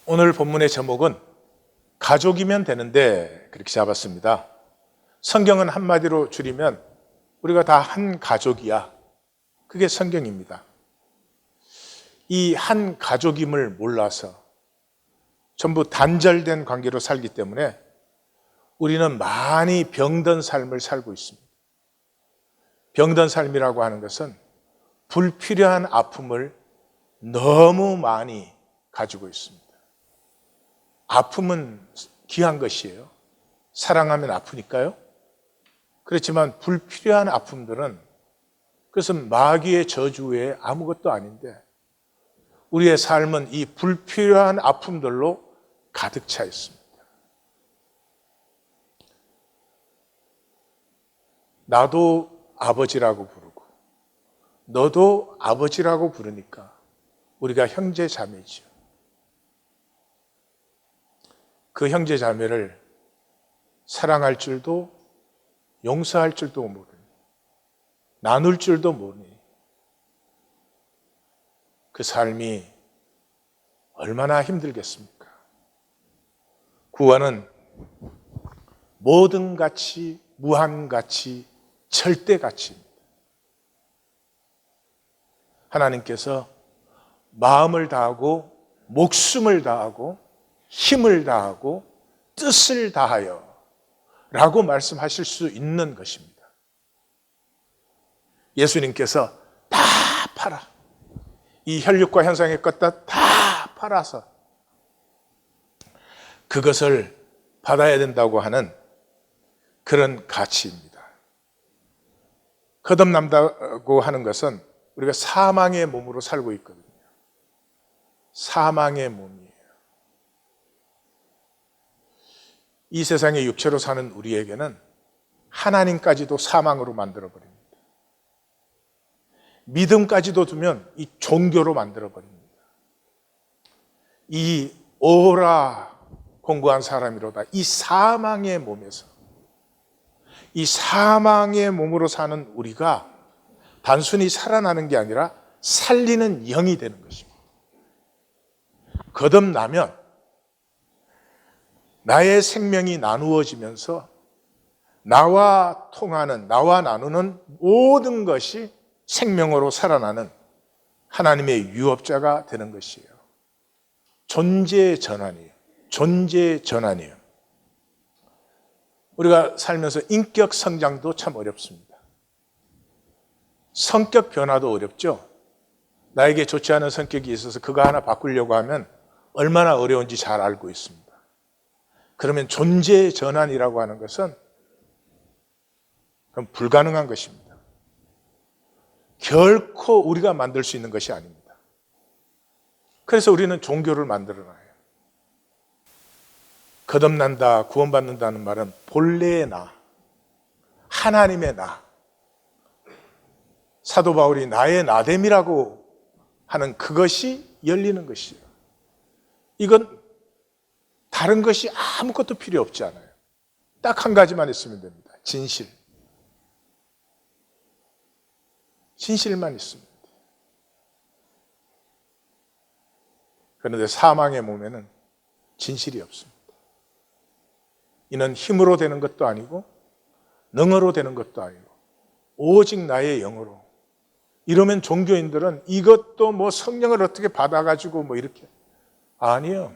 오늘 본문의 제목은 가족이면 되는데 그렇게 잡았습니다. 성경은 한마디로 줄이면 우리가 다 한 가족이야. 그게 성경입니다. 이 한 가족임을 몰라서 전부 단절된 관계로 살기 때문에 우리는 많이 병든 삶을 살고 있습니다. 병든 삶이라고 하는 것은 불필요한 아픔을 너무 많이 가지고 있습니다. 아픔은 귀한 것이에요. 사랑하면 아프니까요. 그렇지만 불필요한 아픔들은 그것은 마귀의 저주 외에 아무것도 아닌데 우리의 삶은 이 불필요한 아픔들로 가득 차 있습니다. 나도 아버지라고 부르고 너도 아버지라고 부르니까 우리가 형제 자매지요. 그 형제 자매를 사랑할 줄도 용서할 줄도 모르니 나눌 줄도 모르니 그 삶이 얼마나 힘들겠습니까? 구원은 모든 가치, 무한 가치, 절대 가치입니다. 하나님께서 마음을 다하고 목숨을 다하고 힘을 다하고 뜻을 다하여 라고 말씀하실 수 있는 것입니다. 예수님께서 다 팔아. 이 혈육과 현상의 것 다 팔아서 그것을 받아야 된다고 하는 그런 가치입니다. 거듭난다고 하는 것은 우리가 사망의 몸으로 살고 있거든요. 사망의 몸이에요. 이 세상의 육체로 사는 우리에게는 하나님까지도 사망으로 만들어버립니다. 믿음까지도 두면 이 종교로 만들어버립니다. 이 오라 공부한 사람이로다. 이 사망의 몸에서 이 사망의 몸으로 사는 우리가 단순히 살아나는 게 아니라 살리는 영이 되는 것입니다. 거듭나면 나의 생명이 나누어지면서 나와 통하는, 나와 나누는 모든 것이 생명으로 살아나는 하나님의 유업자가 되는 것이에요. 존재 전환이에요. 존재 전환이에요. 우리가 살면서 인격 성장도 참 어렵습니다. 성격 변화도 어렵죠. 나에게 좋지 않은 성격이 있어서 그거 하나 바꾸려고 하면 얼마나 어려운지 잘 알고 있습니다. 그러면 존재 전환이라고 하는 것은 그럼 불가능한 것입니다. 결코 우리가 만들 수 있는 것이 아닙니다. 그래서 우리는 종교를 만들어놔요. 거듭난다, 구원받는다는 말은 본래의 나, 하나님의 나, 사도 바울이 나의 나됨이라고 하는 그것이 열리는 것이에요. 이건 다른 것이 아무것도 필요 없지 않아요. 딱 한 가지만 있으면 됩니다. 진실. 진실만 있으면 돼요. 그런데 사망의 몸에는 진실이 없습니다. 이는 힘으로 되는 것도 아니고 능으로 되는 것도 아니고 오직 나의 영으로. 이러면 종교인들은 이것도 뭐 성령을 어떻게 받아가지고 뭐 이렇게. 아니요.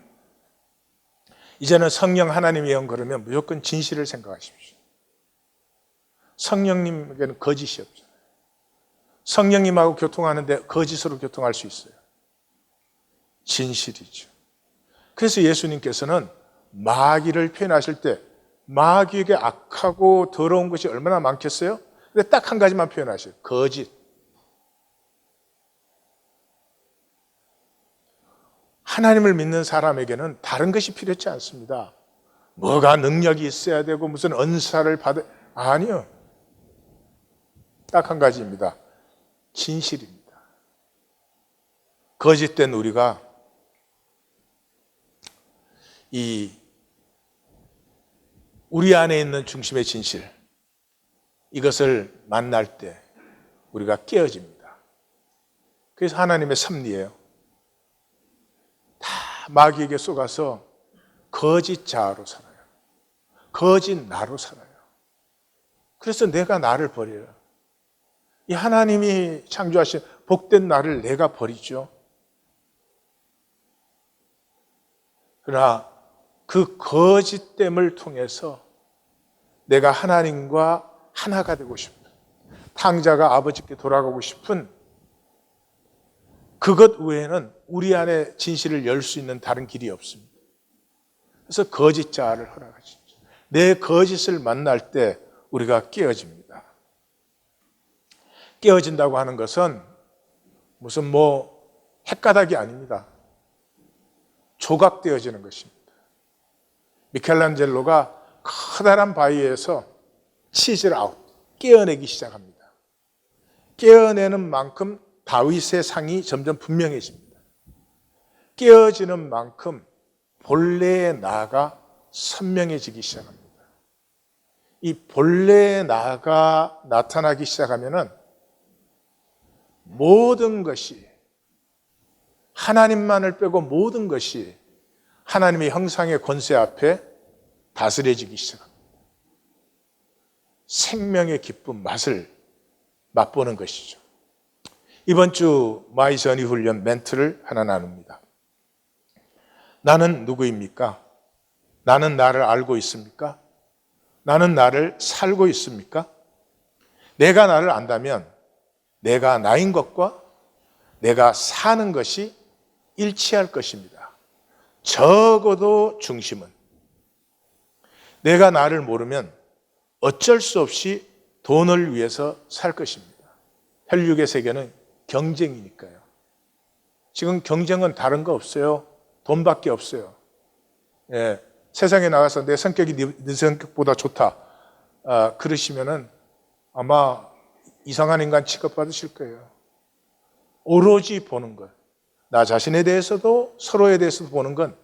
이제는 성령 하나님의 영 그러면 무조건 진실을 생각하십시오. 성령님에게는 거짓이 없잖아요. 성령님하고 교통하는데 거짓으로 교통할 수 있어요. 진실이죠. 그래서 예수님께서는 마귀를 표현하실 때 마귀에게 악하고 더러운 것이 얼마나 많겠어요? 근데 딱 한 가지만 표현하셔요. 거짓. 하나님을 믿는 사람에게는 다른 것이 필요치 않습니다. 뭐가 능력이 있어야 되고 무슨 은사를 받아 아니요. 딱 한 가지입니다. 진실입니다. 거짓된 우리가 우리 안에 있는 중심의 진실 이것을 만날 때 우리가 깨어집니다. 그래서 하나님의 섭리예요. 다 마귀에게 속아서 거짓 자아로 살아요. 거짓 나로 살아요. 그래서 내가 나를 버려요. 이 하나님이 창조하신 복된 나를 내가 버리죠. 그러나 그 거짓됨을 통해서 내가 하나님과 하나가 되고 싶은, 탕자가 아버지께 돌아가고 싶은 그것 외에는 우리 안에 진실을 열 수 있는 다른 길이 없습니다. 그래서 거짓 자아를 허락하시죠. 내 거짓을 만날 때 우리가 깨어집니다. 깨어진다고 하는 것은 무슨 헷가닥이 아닙니다. 조각되어지는 것입니다. 미켈란젤로가 커다란 바위에서 치즈를 깨어내기 시작합니다. 깨어내는 만큼 다윗의 상이 점점 분명해집니다. 깨어지는 만큼 본래의 나가 선명해지기 시작합니다. 이 본래의 나가 나타나기 시작하면은 모든 것이, 하나님만을 빼고 모든 것이 하나님의 형상의 권세 앞에 다스려지기 시작합니다. 생명의 기쁨, 맛을 맛보는 것이죠. 이번 주 마이 저니 훈련 멘트를 하나 나눕니다. 나는 누구입니까? 나는 나를 알고 있습니까? 나는 나를 살고 있습니까? 내가 나를 안다면 내가 나인 것과 내가 사는 것이 일치할 것입니다. 적어도 중심은. 내가 나를 모르면 어쩔 수 없이 돈을 위해서 살 것입니다. 혈육의 세계는 경쟁이니까요. 지금 경쟁은 다른 거 없어요. 돈밖에 없어요. 예, 세상에 나가서 내 성격이 네 성격보다 좋다, 그러시면은 아마 이상한 인간 취급받으실 거예요. 오로지 보는 것, 나 자신에 대해서도 서로에 대해서도 보는 건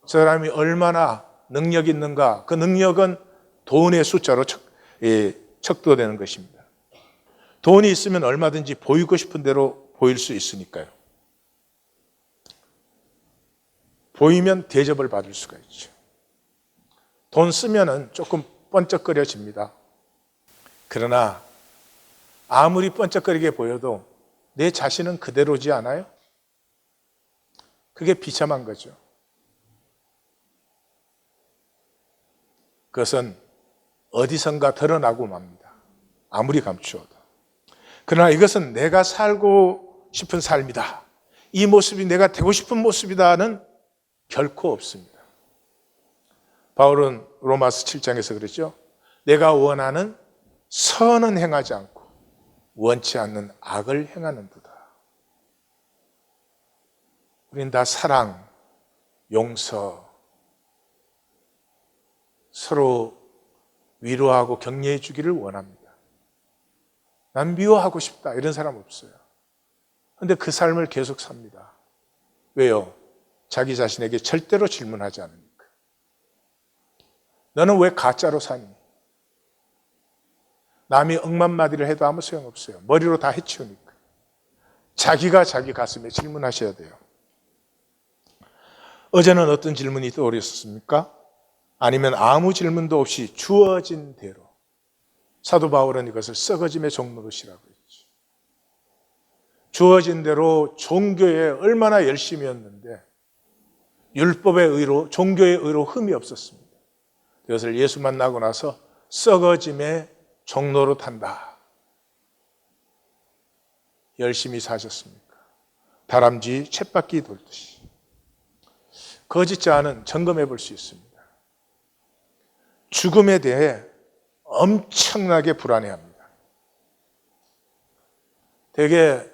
저 사람이 얼마나 능력이 있는가, 그 능력은 돈의 숫자로 척도되는 것입니다. 돈이 있으면 얼마든지 보이고 싶은 대로 보일 수 있으니까요. 보이면 대접을 받을 수가 있죠. 돈 쓰면은 조금 번쩍거려집니다. 그러나 아무리 번쩍거리게 보여도 내 자신은 그대로지 않아요? 그게 비참한 거죠. 그것은 어디선가 드러나고 맙니다. 아무리 감추어도. 그러나 이것은 내가 살고 싶은 삶이다, 이 모습이 내가 되고 싶은 모습이다는 결코 없습니다. 바울은 로마서 7장에서 그랬죠. 내가 원하는 선은 행하지 않고 원치 않는 악을 행하는도다. 우린 다 사랑, 용서, 서로 위로하고 격려해 주기를 원합니다. 난 미워하고 싶다, 이런 사람 없어요. 그런데 그 삶을 계속 삽니다. 왜요? 자기 자신에게 절대로 질문하지 않으니까. 너는 왜 가짜로 사니? 남이 억만마디를 해도 아무 소용없어요. 머리로 다 해치우니까. 자기가 자기 가슴에 질문하셔야 돼요. 어제는 어떤 질문이 떠오르셨습니까? 아니면 아무 질문도 없이 주어진 대로. 사도 바울은 이것을 썩어짐의 종노릇이라고 했죠. 주어진 대로 종교에 얼마나 열심히 했는데 율법의 의로, 종교의 의로 흠이 없었습니다. 그것을 예수 만나고 나서 썩어짐의 종노릇 한다. 열심히 사셨습니까? 다람쥐 쳇바퀴 돌듯이. 거짓 자아는 점검해 볼 수 있습니다. 죽음에 대해 엄청나게 불안해합니다. 되게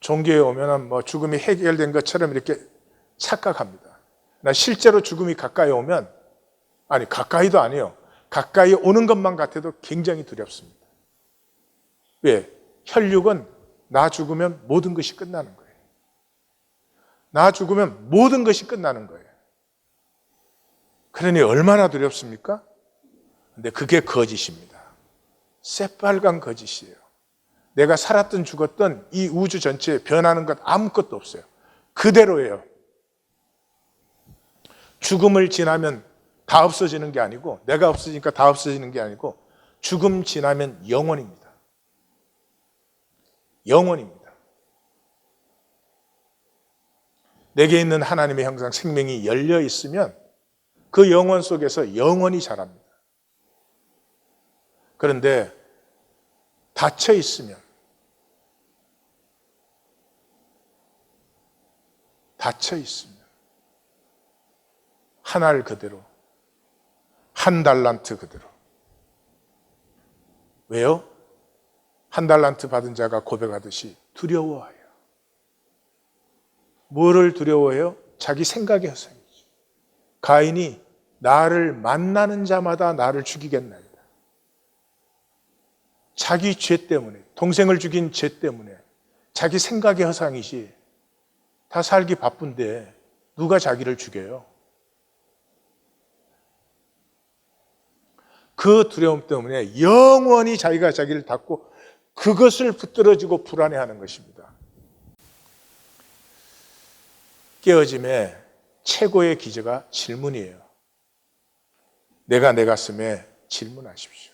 종교에 오면은 죽음이 해결된 것처럼 이렇게 착각합니다. 나 실제로 죽음이 가까이 오면, 아니 가까이도 아니에요. 가까이 오는 것만 같아도 굉장히 두렵습니다. 왜? 혈육은 나 죽으면 모든 것이 끝나는 거예요. 나 죽으면 모든 것이 끝나는 거예요. 그러니 얼마나 두렵습니까? 근데 그게 거짓입니다. 새빨간 거짓이에요. 내가 살았든 죽었든 이 우주 전체에 변하는 것 아무것도 없어요. 그대로예요. 죽음을 지나면 다 없어지는 게 아니고, 내가 없어지니까 다 없어지는 게 아니고, 죽음 지나면 영원입니다. 영원입니다. 내게 있는 하나님의 형상 생명이 열려 있으면 그 영원 속에서 영원히 자랍니다. 그런데 닫혀 있으면, 한 알 그대로, 한 달란트 그대로. 왜요? 한 달란트 받은 자가 고백하듯이 두려워해요. 뭐를 두려워해요? 자기 생각의 허상이죠. 가인이 나를 만나는 자마다 나를 죽이겠나이다. 자기 죄 때문에, 동생을 죽인 죄 때문에 자기 생각의 허상이지, 다 살기 바쁜데 누가 자기를 죽여요? 그 두려움 때문에 영원히 자기가 자기를 닫고 그것을 붙들어지고 불안해하는 것입니다. 깨어짐의 최고의 기저가 질문이에요. 내가 내 가슴에 질문하십시오.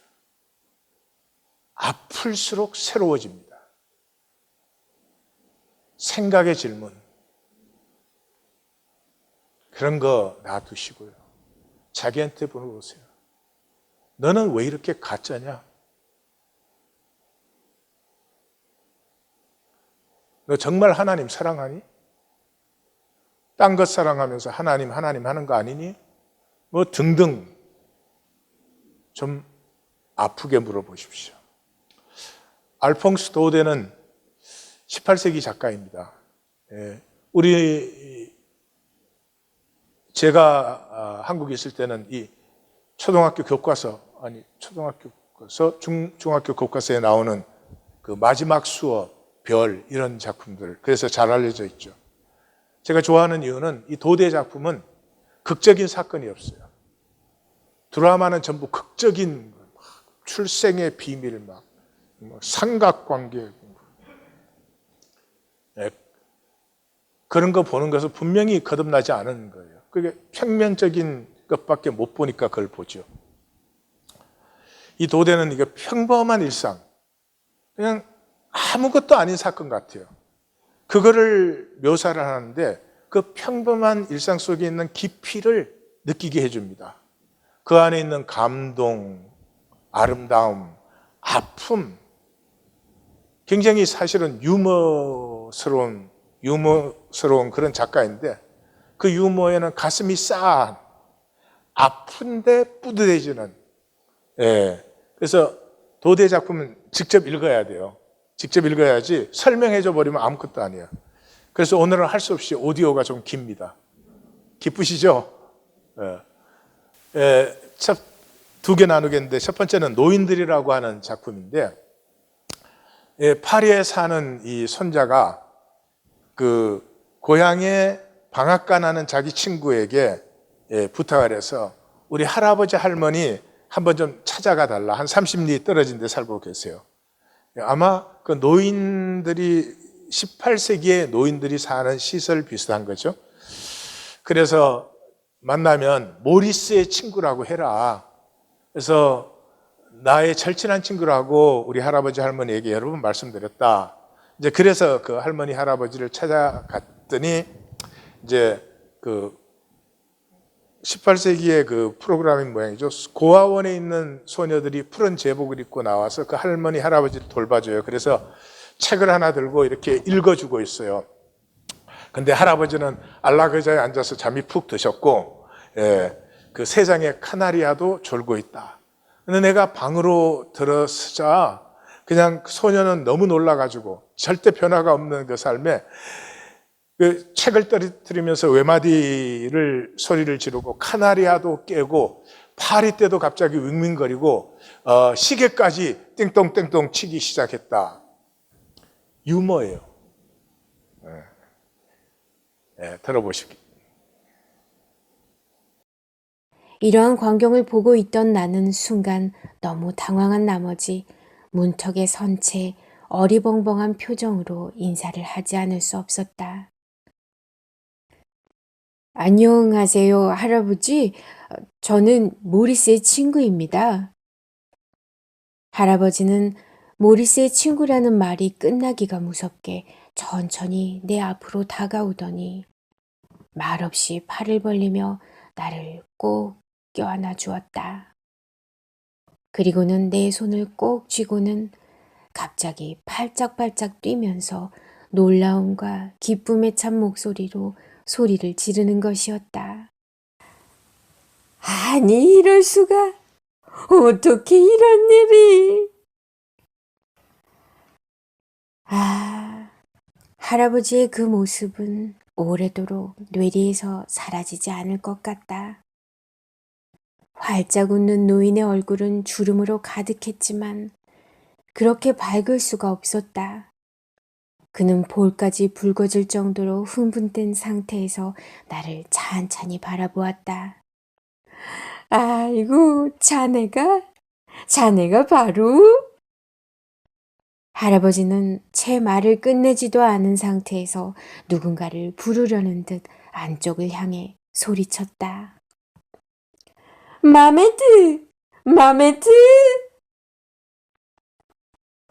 아플수록 새로워집니다. 생각의 질문. 그런 거 놔두시고요. 자기한테 물어보세요. 너는 왜 이렇게 가짜냐? 너 정말 하나님 사랑하니? 딴 것 사랑하면서 하나님 하는 거 아니니? 뭐 등등 좀 아프게 물어보십시오. 알퐁스 도데는 18세기 작가입니다. 제가 한국에 있을 때는 이 초등학교 교과서, 중학교 교과서에 나오는 그 마지막 수업, 별, 이런 작품들, 그래서 잘 알려져 있죠. 제가 좋아하는 이유는 이 도대 작품은 극적인 사건이 없어요. 드라마는 전부 극적인 출생의 비밀, 삼각관계, 그런 거 보는 것은 분명히 거듭나지 않은 거예요. 그게 평면적인 것밖에 못 보니까 그걸 보죠. 이 도대는 이게 평범한 일상, 그냥 아무것도 아닌 사건 같아요. 그거를 묘사를 하는데 그 평범한 일상 속에 있는 깊이를 느끼게 해줍니다. 그 안에 있는 감동, 아름다움, 아픔, 굉장히 사실은 유머스러운 그런 작가인데 그 유머에는 가슴이 싸한, 아픈데 뿌듯해지는. 그래서 도대 작품은 직접 읽어야 돼요. 직접 읽어야지 설명해줘 버리면 아무것도 아니에요. 그래서 오늘은 할 수 없이 오디오가 좀 깁니다. 기쁘시죠? 두 개 나누겠는데, 첫 번째는 노인들이라고 하는 작품인데, 파리에 사는 이 손자가 그 고향에 방앗간 하는 자기 친구에게 부탁을 해서 우리 할아버지 할머니 한번 좀 찾아가 달라. 한 30리 떨어진 데 살고 계세요. 아마 그 노인들이 18세기에 노인들이 사는 시설 비슷한 거죠. 그래서 만나면 모리스의 친구라고 해라. 그래서 나의 절친한 친구라고 우리 할아버지 할머니에게 여러 번 말씀드렸다. 이제 그래서 그 할머니 할아버지를 찾아갔더니 이제 그 18세기의 그 프로그램인 모양이죠. 고아원에 있는 소녀들이 푸른 제복을 입고 나와서 그 할머니 할아버지를 돌봐줘요. 그래서 책을 하나 들고 이렇게 읽어주고 있어요. 근데 할아버지는 안락의자에 앉아서 잠이 푹 드셨고, 그 세상에 카나리아도 졸고 있다. 근데 내가 방으로 들어서자 그냥 소녀는 너무 놀라가지고 절대 변화가 없는 그 삶에 그 책을 떨어뜨리면서 외마디를 소리를 지르고 카나리아도 깨고 파리떼도 갑자기 윙윙거리고 시계까지 띵동띵동 치기 시작했다. 유머예요. 들어보시기. 이러한 광경을 보고 있던 나는 순간 너무 당황한 나머지 문턱에 선 채 어리벙벙한 표정으로 인사를 하지 않을 수 없었다. 안녕하세요, 할아버지. 저는 모리스의 친구입니다. 할아버지는 모리스의 친구라는 말이 끝나기가 무섭게 천천히 내 앞으로 다가오더니 말없이 팔을 벌리며 나를 꼭 껴안아 주었다. 그리고는 내 손을 꼭 쥐고는 갑자기 팔짝팔짝 뛰면서 놀라움과 기쁨에 찬 목소리로 소리를 지르는 것이었다. 아니, 이럴 수가. 어떻게 이런 일이? 아, 할아버지의 그 모습은 오래도록 뇌리에서 사라지지 않을 것 같다. 활짝 웃는 노인의 얼굴은 주름으로 가득했지만 그렇게 밝을 수가 없었다. 그는 볼까지 붉어질 정도로 흥분된 상태에서 나를 찬찬히 바라보았다. 아이고, 자네가 바로? 할아버지는 채 말을 끝내지도 않은 상태에서 누군가를 부르려는 듯 안쪽을 향해 소리쳤다. 마메트! 마메트!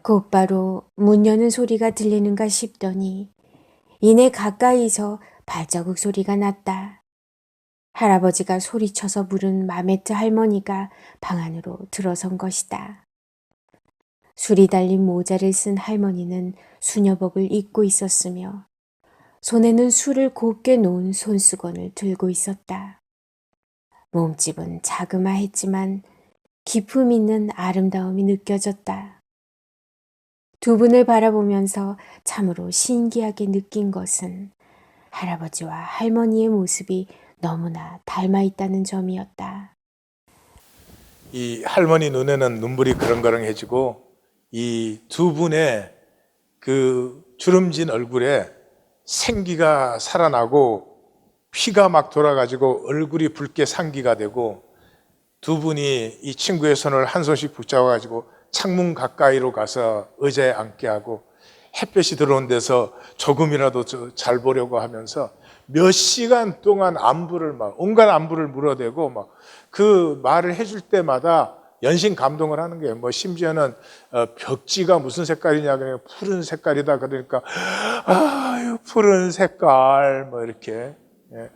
곧바로 문 여는 소리가 들리는가 싶더니 이내 가까이서 발자국 소리가 났다. 할아버지가 소리쳐서 부른 마메트 할머니가 방 안으로 들어선 것이다. 술이 달린 모자를 쓴 할머니는 수녀복을 입고 있었으며 손에는 술을 곱게 놓은 손수건을 들고 있었다. 몸집은 자그마했지만 기품 있는 아름다움이 느껴졌다. 두 분을 바라보면서 참으로 신기하게 느낀 것은 할아버지와 할머니의 모습이 너무나 닮아 있다는 점이었다. 이 할머니 눈에는 눈물이 그렁그렁해지고 이 두 분의 그 주름진 얼굴에 생기가 살아나고 피가 막 돌아가지고 얼굴이 붉게 상기가 되고 두 분이 이 친구의 손을 한 손씩 붙잡아가지고 창문 가까이로 가서 의자에 앉게 하고 햇볕이 들어온 데서 조금이라도 잘 보려고 하면서 몇 시간 동안 온갖 안부를 물어대고 막 그 말을 해줄 때마다 연신 감동을 하는 거예요. 뭐 심지어는 벽지가 무슨 색깔이냐 그러니까 푸른 색깔이다 그러니까 아유 푸른 색깔 뭐 이렇게 예.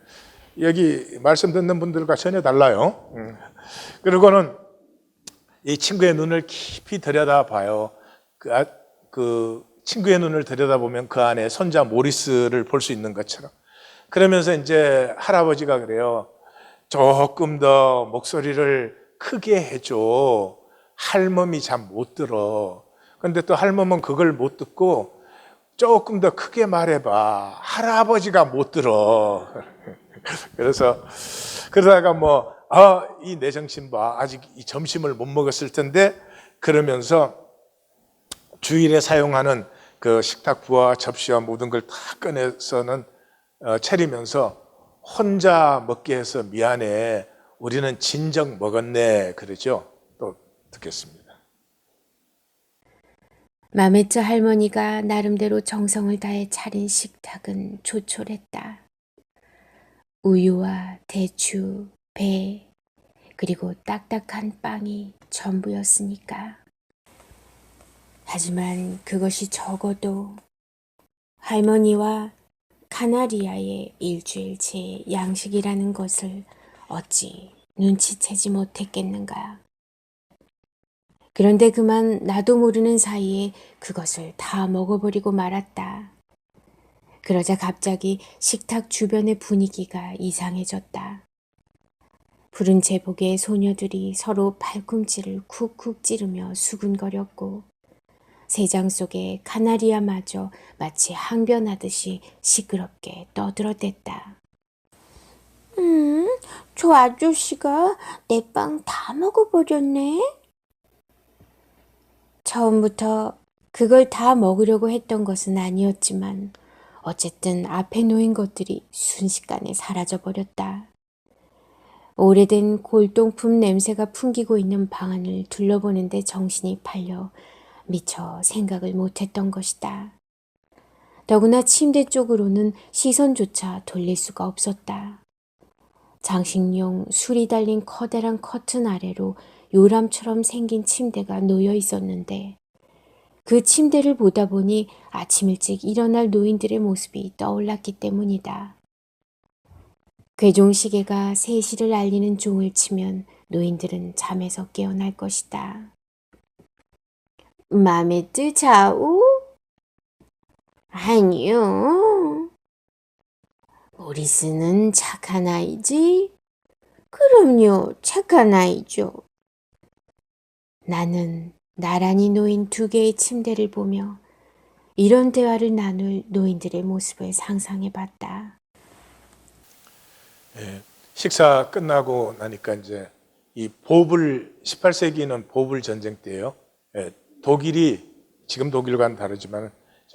여기 말씀 듣는 분들과 전혀 달라요. 그리고는 이 친구의 눈을 깊이 들여다봐요. 그 친구의 눈을 들여다보면 그 안에 손자 모리스를 볼 수 있는 것처럼. 그러면서 이제 할아버지가 그래요. 조금 더 목소리를 크게 해줘. 할멈이 잘 못 들어. 그런데 또 할멈은 그걸 못 듣고 조금 더 크게 말해봐. 할아버지가 못 들어. 그래서 그러다가 이 내 정신 봐. 아직 이 점심을 못 먹었을 텐데 그러면서 주일에 사용하는 그 식탁 부와 접시와 모든 걸 다 꺼내서는 차리면서 혼자 먹게 해서 미안해. 우리는 진정 먹었네. 그러죠. 또 듣겠습니다. 마메트 할머니가 나름대로 정성을 다해 차린 식탁은 조촐했다. 우유와 대추, 배, 그리고 딱딱한 빵이 전부였으니까. 하지만 그것이 적어도 할머니와 카나리아의 일주일치 양식이라는 것을 어찌 눈치채지 못했겠는가. 그런데 그만 나도 모르는 사이에 그것을 다 먹어버리고 말았다. 그러자 갑자기 식탁 주변의 분위기가 이상해졌다. 푸른 제복의 소녀들이 서로 팔꿈치를 쿡쿡 찌르며 수군거렸고 새장 속에 카나리아마저 마치 항변하듯이 시끄럽게 떠들어댔다. 저 아저씨가 내 빵 다 먹어버렸네. 처음부터 그걸 다 먹으려고 했던 것은 아니었지만 어쨌든 앞에 놓인 것들이 순식간에 사라져버렸다. 오래된 골동품 냄새가 풍기고 있는 방 안을 둘러보는데 정신이 팔려 미처 생각을 못했던 것이다. 더구나 침대 쪽으로는 시선조차 돌릴 수가 없었다. 장식용 술이 달린 커다란 커튼 아래로 요람처럼 생긴 침대가 놓여 있었는데 그 침대를 보다 보니 아침 일찍 일어날 노인들의 모습이 떠올랐기 때문이다. 괴종시계가 3시를 알리는 종을 치면 노인들은 잠에서 깨어날 것이다. 맘에 드자오? 아니요. 모리스는 착한 아이지? 그럼요, 착한 아이죠. 나는 나란히 놓인 2개의 침대를 보며 이런 대화를 나눌 노인들의 모습을 상상해 봤다. 식사 끝나고 나니까 이제 이 보불 18세기는 보불 전쟁 때예요. 독일이 지금 독일과는 다르지만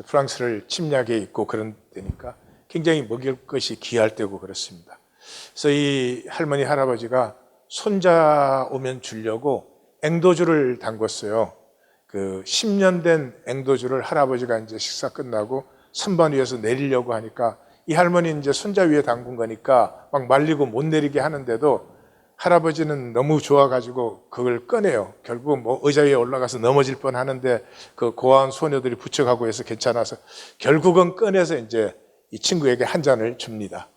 프랑스를 침략해 있고 그런 때니까 굉장히 먹일 것이 귀할 때고 그렇습니다. 그래서 이 할머니 할아버지가 손자 오면 주려고 앵도주를 담궜어요. 그 10년 된 앵도주를 할아버지가 이제 식사 끝나고 선반 위에서 내리려고 하니까 이 할머니는 이제 손자 위에 담근 거니까 막 말리고 못 내리게 하는데도 할아버지는 너무 좋아가지고 그걸 꺼내요. 결국 뭐 의자 위에 올라가서 넘어질 뻔 하는데 그 고아원 소녀들이 부축하고 해서 괜찮아서 결국은 꺼내서 이제 이 친구에게 한 잔을 줍니다.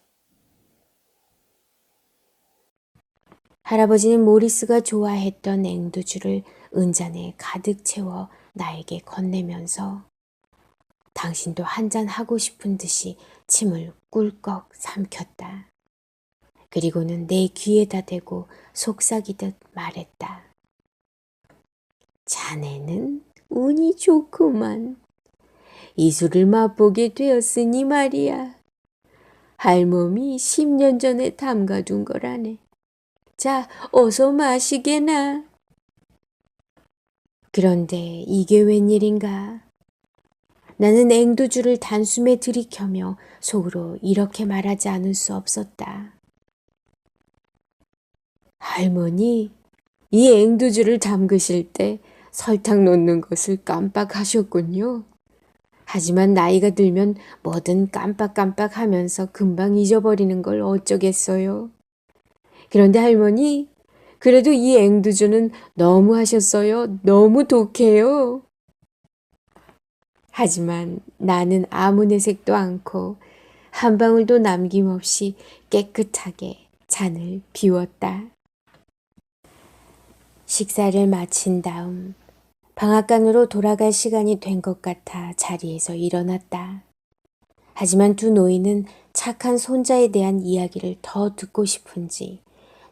할아버지는 모리스가 좋아했던 앵두주를 은잔에 가득 채워 나에게 건네면서 당신도 한 잔 하고 싶은 듯이 침을 꿀꺽 삼켰다. 그리고는 내 귀에다 대고 속삭이듯 말했다. 자네는 운이 좋구만. 이 술을 맛보게 되었으니 말이야. 할멈이 10년 전에 담가둔 거라네. 자, 어서 마시게나. 그런데 이게 웬일인가? 나는 앵두주를 단숨에 들이켜며 속으로 이렇게 말하지 않을 수 없었다. 할머니, 이 앵두주를 담그실 때 설탕 넣는 것을 깜빡하셨군요. 하지만 나이가 들면 뭐든 깜빡깜빡 하면서 금방 잊어버리는 걸 어쩌겠어요. 그런데 할머니, 그래도 이 앵두주는 너무 하셨어요. 너무 독해요. 하지만 나는 아무 내색도 않고 한 방울도 남김없이 깨끗하게 잔을 비웠다. 식사를 마친 다음 방앗간으로 돌아갈 시간이 된 것 같아 자리에서 일어났다. 하지만 2 노인은 착한 손자에 대한 이야기를 더 듣고 싶은지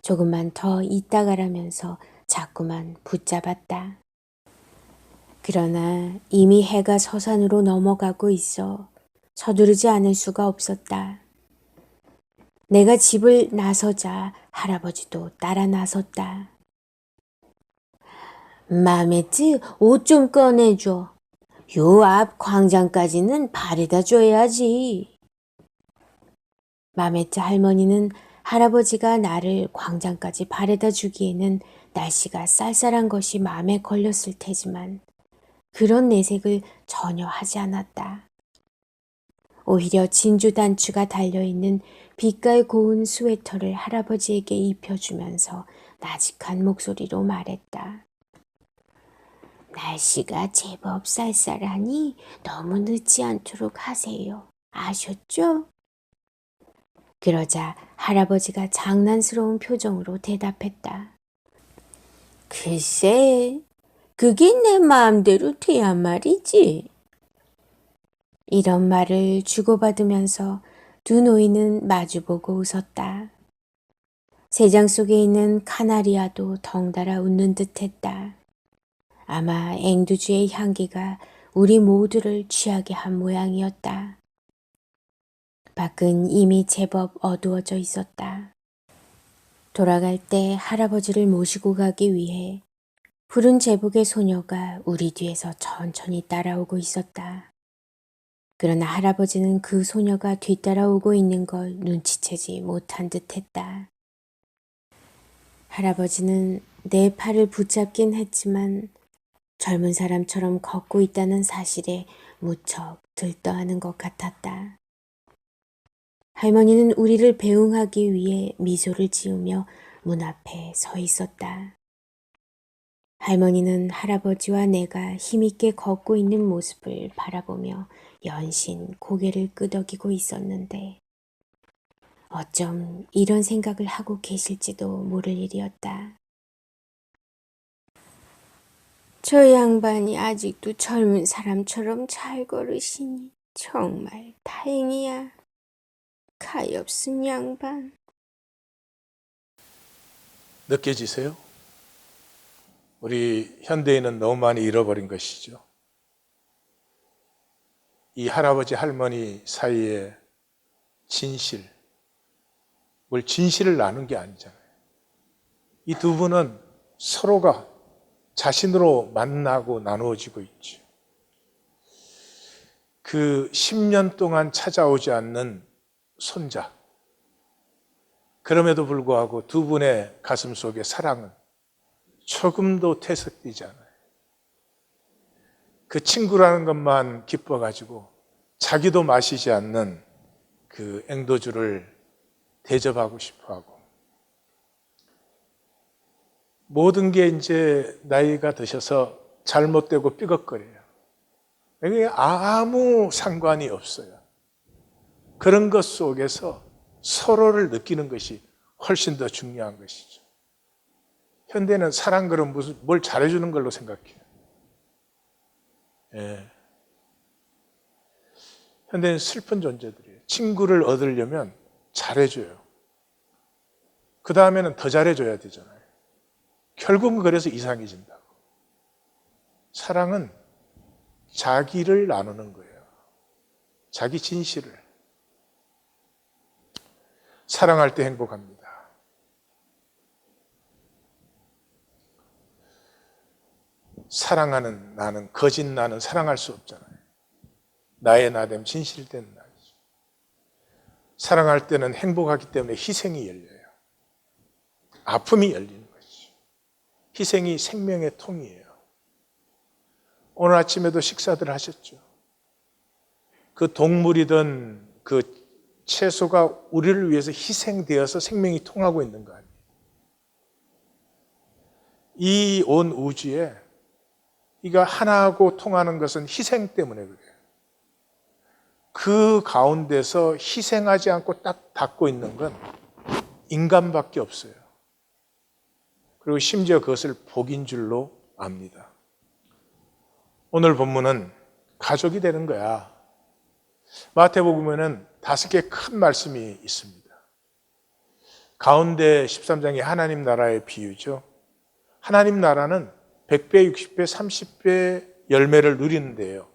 조금만 더 있다 가라면서 자꾸만 붙잡았다. 그러나 이미 해가 서산으로 넘어가고 있어 서두르지 않을 수가 없었다. 내가 집을 나서자 할아버지도 따라 나섰다. 마메트, 옷 좀 꺼내줘. 요 앞 광장까지는 바래다 줘야지. 마메트 할머니는 할아버지가 나를 광장까지 바래다 주기에는 날씨가 쌀쌀한 것이 마음에 걸렸을 테지만 그런 내색을 전혀 하지 않았다. 오히려 진주 단추가 달려있는 빛깔 고운 스웨터를 할아버지에게 입혀주면서 나직한 목소리로 말했다. 날씨가 제법 쌀쌀하니 너무 늦지 않도록 하세요. 아셨죠? 그러자 할아버지가 장난스러운 표정으로 대답했다. 글쎄, 그게 내 마음대로 돼야 말이지. 이런 말을 주고받으면서 2 노인은 마주보고 웃었다. 새장 속에 있는 카나리아도 덩달아 웃는 듯했다. 아마 앵두주의 향기가 우리 모두를 취하게 한 모양이었다. 밖은 이미 제법 어두워져 있었다. 돌아갈 때 할아버지를 모시고 가기 위해 푸른 제복의 소녀가 우리 뒤에서 천천히 따라오고 있었다. 그러나 할아버지는 그 소녀가 뒤따라오고 있는 걸 눈치채지 못한 듯했다. 할아버지는 내 팔을 붙잡긴 했지만 젊은 사람처럼 걷고 있다는 사실에 무척 들떠하는 것 같았다. 할머니는 우리를 배웅하기 위해 미소를 지으며 문 앞에 서 있었다. 할머니는 할아버지와 내가 힘있게 걷고 있는 모습을 바라보며 연신 고개를 끄덕이고 있었는데 어쩜 이런 생각을 하고 계실지도 모를 일이었다. 저 양반이 아직도 젊은 사람처럼 잘 걸으시니 정말 다행이야. 가엾은 양반. 느껴지세요? 우리 현대인은 너무 많이 잃어버린 것이죠. 이 할아버지 할머니 사이에 진실, 뭘 진실을 나눈 게 아니잖아요. 이 두 분은 서로가 자신으로 만나고 나누어지고 있죠. 그 10년 동안 찾아오지 않는 손자, 그럼에도 불구하고 두 분의 가슴 속의 사랑은 조금도 퇴색되지 않아요. 그 친구라는 것만 기뻐가지고 자기도 마시지 않는 그 앵도주를 대접하고 싶어하고, 모든 게 이제 나이가 드셔서 잘못되고 삐걱거려요. 이게 아무 상관이 없어요. 그런 것 속에서 서로를 느끼는 것이 훨씬 더 중요한 것이죠. 현대는 사랑 그럼 뭘 잘해주는 걸로 생각해요. 예. 현대는 슬픈 존재들이에요. 친구를 얻으려면 잘해줘요. 그 다음에는 더 잘해줘야 되잖아요. 결국은 그래서 이상해진다고. 사랑은 자기를 나누는 거예요. 자기 진실을. 사랑할 때 행복합니다. 사랑하는 나는, 거짓 나는 사랑할 수 없잖아요. 나의 나됨, 진실된 나이죠. 사랑할 때는 행복하기 때문에 희생이 열려요. 아픔이 열리는 것이죠. 희생이 생명의 통이에요. 오늘 아침에도 식사들 하셨죠. 그 동물이든 그 채소가 우리를 위해서 희생되어서 생명이 통하고 있는 거 아니에요. 이 온 우주에 이가 하나하고 통하는 것은 희생 때문에 그래요. 그 가운데서 희생하지 않고 딱 닫고 있는 건 인간밖에 없어요. 그리고 심지어 그것을 복인 줄로 압니다. 오늘 본문은 가족이 되는 거야. 마태복음에는 5개 큰 말씀이 있습니다. 가운데 13장이 하나님 나라의 비유죠. 하나님 나라는 100배, 60배, 30배 열매를 누리는데요.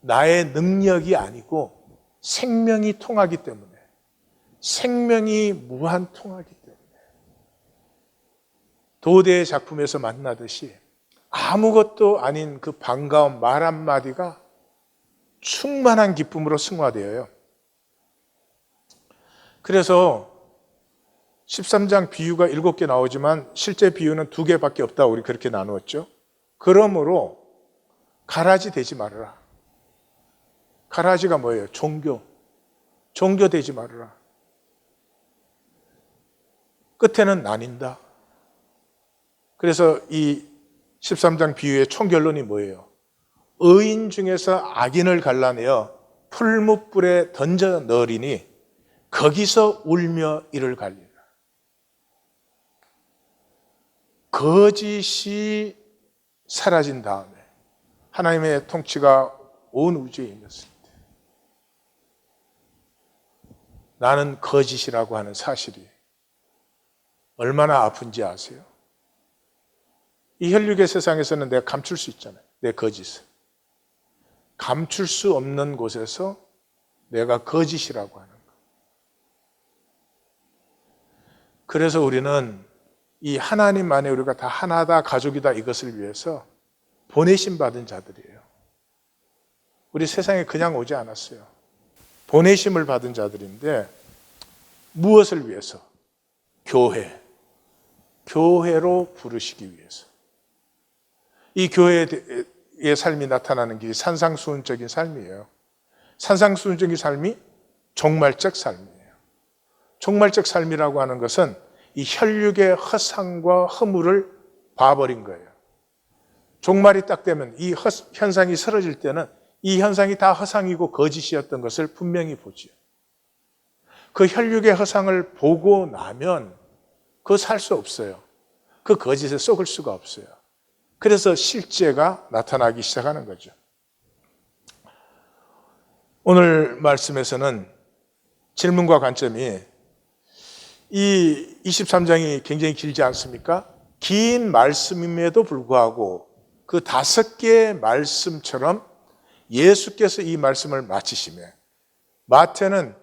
나의 능력이 아니고 생명이 통하기 때문에, 생명이 무한 통하기 때문에, 도대의 작품에서 만나듯이 아무것도 아닌 그 반가운 말 한마디가 충만한 기쁨으로 승화되어요. 그래서 13장 비유가 7개 나오지만 실제 비유는 2개밖에 없다, 우리 그렇게 나누었죠. 그러므로 가라지 되지 말아라. 가라지가 뭐예요? 종교 되지 말아라. 끝에는 나뉜다. 그래서 이 13장 비유의 총결론이 뭐예요? 의인 중에서 악인을 갈라내어 풀무불에 던져 넣으리니 거기서 울며 이를 갈리라. 거짓이 사라진 다음에 하나님의 통치가 온 우주에 임했을 때 나는 거짓이라고 하는 사실이 얼마나 아픈지 아세요? 이 혈육의 세상에서는 내가 감출 수 있잖아요. 내 거짓을. 감출 수 없는 곳에서 내가 거짓이라고 하는 거. 그래서 우리는 이 하나님 안에 우리가 다 하나다, 가족이다, 이것을 위해서 보내심 받은 자들이에요. 우리 세상에 그냥 오지 않았어요. 보내심을 받은 자들인데 무엇을 위해서? 교회로 부르시기 위해서. 이 교회의 삶이 나타나는 길이 산상수훈적인 삶이에요. 산상수훈적인 삶이 종말적 삶이에요. 종말적 삶이라고 하는 것은 이 혈육의 허상과 허물을 봐버린 거예요. 종말이 딱 되면 이 현상이 사라질 때는 이 현상이 다 허상이고 거짓이었던 것을 분명히 보지요. 그 혈육의 허상을 보고 나면 그거 살 수 없어요. 그 거짓에 속을 수가 없어요. 그래서 실제가 나타나기 시작하는 거죠. 오늘 말씀에서는 질문과 관점이 이 23장이 굉장히 길지 않습니까? 긴 말씀임에도 불구하고 그 5개의 말씀처럼 예수께서 이 말씀을 마치시며 마태는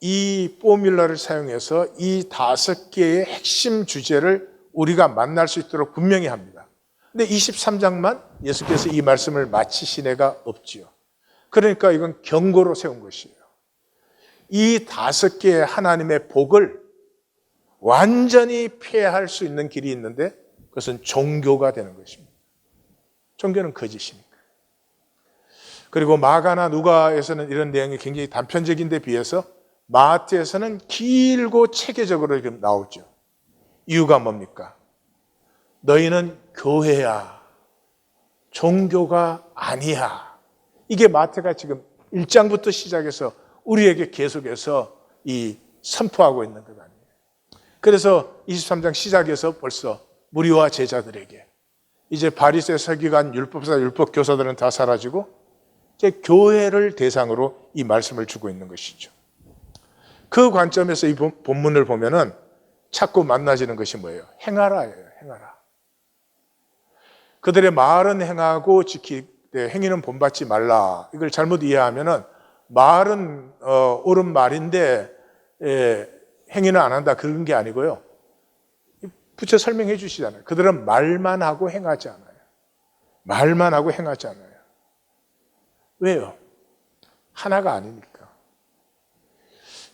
이 포뮬러를 사용해서 이 5개의 핵심 주제를 우리가 만날 수 있도록 분명히 합니다. 근데 23장만 예수께서 이 말씀을 마치신 애가 없지요. 그러니까 이건 경고로 세운 것이에요. 이 5개의 하나님의 복을 완전히 폐할 수 있는 길이 있는데 그것은 종교가 되는 것입니다. 종교는 거짓이니까. 그리고 마가나 누가에서는 이런 내용이 굉장히 단편적인 데 비해서 마태에서는 길고 체계적으로 나오죠. 이유가 뭡니까? 너희는 교회야. 종교가 아니야. 이게 마태가 지금 1장부터 시작해서 우리에게 계속해서 이 선포하고 있는 것 아니에요. 그래서 23장 시작에서 벌써 무리와 제자들에게 이제 바리새 서기관 율법사 율법교사들은 다 사라지고 이제 교회를 대상으로 이 말씀을 주고 있는 것이죠. 그 관점에서 이 본문을 보면은 자꾸 만나지는 것이 뭐예요? 행하라예요. 행하라. 그들의 말은 행하고 지키되 행위는 본받지 말라. 이걸 잘못 이해하면은 말은 옳은 말인데 행위는 안 한다 그런 게 아니고요. 부처 설명해 주시잖아요. 그들은 말만 하고 행하지 않아요. 말만 하고 행하지 않아요. 왜요? 하나가 아니니까.